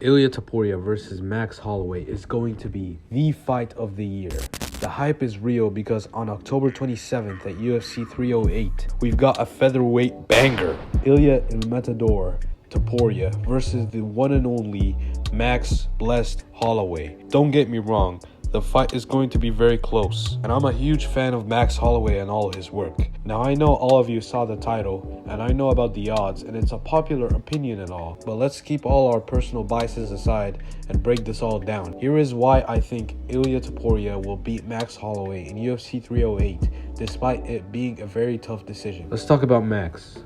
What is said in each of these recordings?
Ilia Topuria versus Max Holloway is going to be the fight of the year. The hype is real because on October 27th at UFC 308, we've got a featherweight banger. Ilia El Matador Topuria versus the one and only Max Blessed Holloway. Don't get me wrong, the fight is going to be very close, and I'm a huge fan of Max Holloway and all his work. Now I know all of you saw the title, and I know about the odds, and it's a popular opinion and all, but let's keep all our personal biases aside and break this all down. Here is why I think Ilia Topuria will beat Max Holloway in UFC 308, despite it being a very tough decision. Let's talk about Max.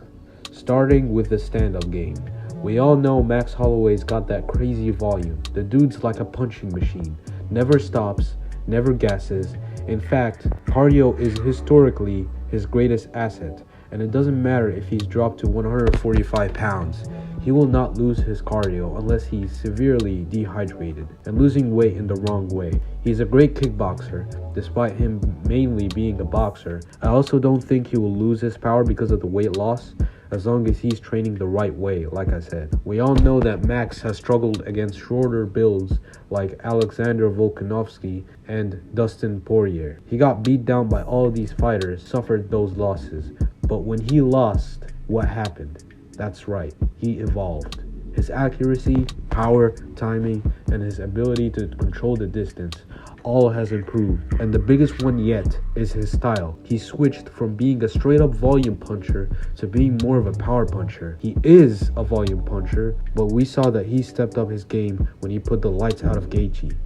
Starting with the stand-up game. We all know Max Holloway's got that crazy volume. The dude's like a punching machine. Never stops, never gasses. In fact, cardio is historically his greatest asset, and it doesn't matter if he's dropped to 145 pounds. He will not lose his cardio unless he's severely dehydrated and losing weight in the wrong way. He's a great kickboxer, despite him mainly being a boxer. I also don't think he will lose his power because of the weight loss, as long as he's training the right way, like I said. We all know that Max has struggled against shorter builds like Alexander Volkanovski and Dustin Poirier. He got beat down by all these fighters, suffered those losses. But when he lost, what happened? That's right, he evolved. His accuracy, power, timing, and his ability to control the distance all has improved, and the biggest one yet is his style. He switched from being a straight up volume puncher to being more of a power puncher. He is a volume puncher, but we saw that he stepped up his game when he put the lights out of Gaethje.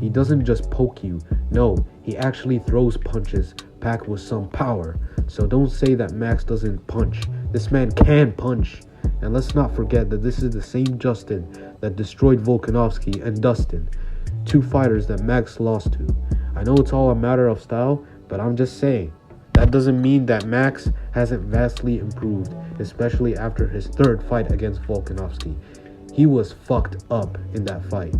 He doesn't just poke you, no, he actually throws punches packed with some power. So don't say that Max doesn't punch. This man can punch. And let's not forget that this is the same Justin that destroyed Volkanovski and Dustin, two fighters that Max lost to. I know it's all a matter of style, but I'm just saying, that doesn't mean that Max hasn't vastly improved, especially after his third fight against Volkanovski. He was fucked up in that fight.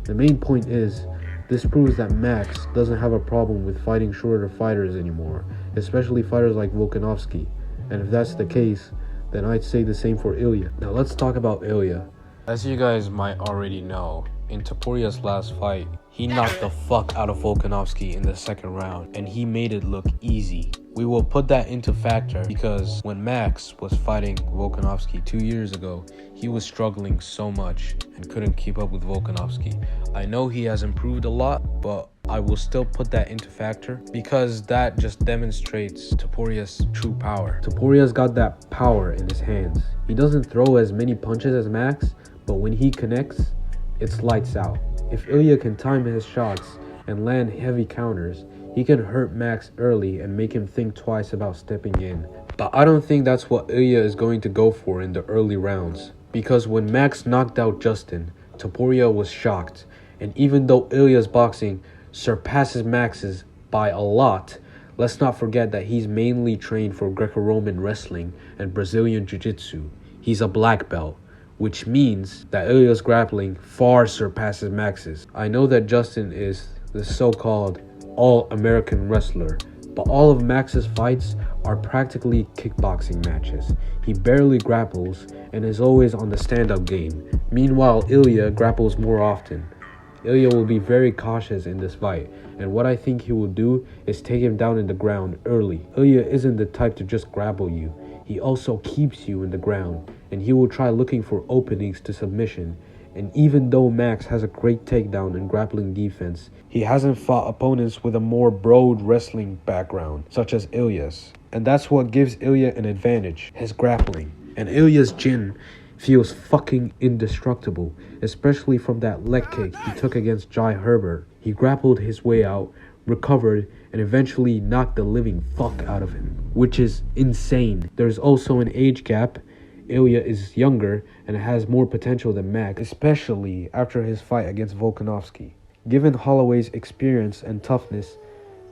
The main point is, this proves that Max doesn't have a problem with fighting shorter fighters anymore, especially fighters like Volkanovski. And if that's the case, then I'd say the same for Ilia. Now let's talk about Ilia. As you guys might already know, in Topuria's last fight, he knocked the fuck out of Volkanovski in the second round, and he made it look easy. We will put that into factor because when Max was fighting Volkanovski 2 years ago, he was struggling so much and couldn't keep up with Volkanovski. I know he has improved a lot, but I will still put that into factor because that just demonstrates Topuria's true power. Topuria's got that power in his hands. He doesn't throw as many punches as Max, but when he connects, it's lights out. If Ilia can time his shots and land heavy counters, he can hurt Max early and make him think twice about stepping in. But I don't think that's what Ilia is going to go for in the early rounds. Because when Max knocked out Justin, Topuria was shocked. And even though Ilia's boxing surpasses Max's by a lot, let's not forget that he's mainly trained for Greco-Roman wrestling and Brazilian jiu-jitsu. He's a black belt, which means that Ilia's grappling far surpasses Max's. I know that Justin is the so-called all-American wrestler, but all of Max's fights are practically kickboxing matches. He barely grapples and is always on the stand-up game. Meanwhile, Ilia grapples more often. Ilia will be very cautious in this fight, and what I think he will do is take him down in the ground early. Ilia isn't the type to just grapple you. He also keeps you in the ground, and he will try looking for openings to submission. And even though Max has a great takedown and grappling defense, he hasn't fought opponents with a more broad wrestling background, such as Ilia's. And that's what gives Ilia an advantage, his grappling. And Ilia's chin feels fucking indestructible, especially from that leg kick he took against Jai Herbert. He grappled his way out, recovered, and eventually knocked the living fuck out of him, which is insane. There's also an age gap. Ilia is younger and has more potential than Max, especially after his fight against Volkanovski. Given Holloway's experience and toughness,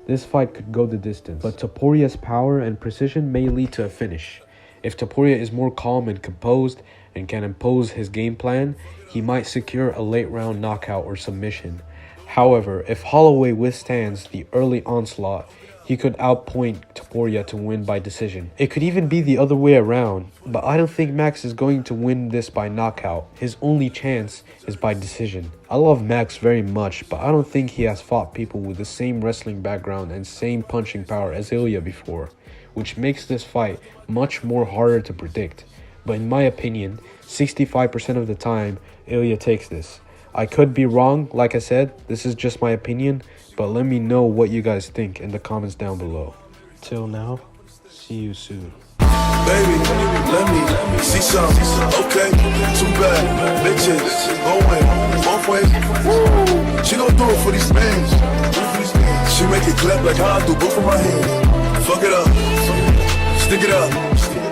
this fight could go the distance, but Topuria's power and precision may lead to a finish. If Topuria is more calm and composed and can impose his game plan, he might secure a late round knockout or submission. However, if Holloway withstands the early onslaught, he could outpoint Topuria to win by decision. It could even be the other way around, but I don't think Max is going to win this by knockout. His only chance is by decision. I love Max very much, but I don't think he has fought people with the same wrestling background and same punching power as Ilia before, which makes this fight much more harder to predict. But in my opinion, 65% of the time, Ilia takes this. I could be wrong, like I said, this is just my opinion, but let me know what you guys think in the comments down below. Till now, see you soon. Baby, let me see some. Okay, too bad. Bitches, going both ways. She gon' do it for these fans. She make it clap like how I do both of my hands. Fuck it up, stick it up.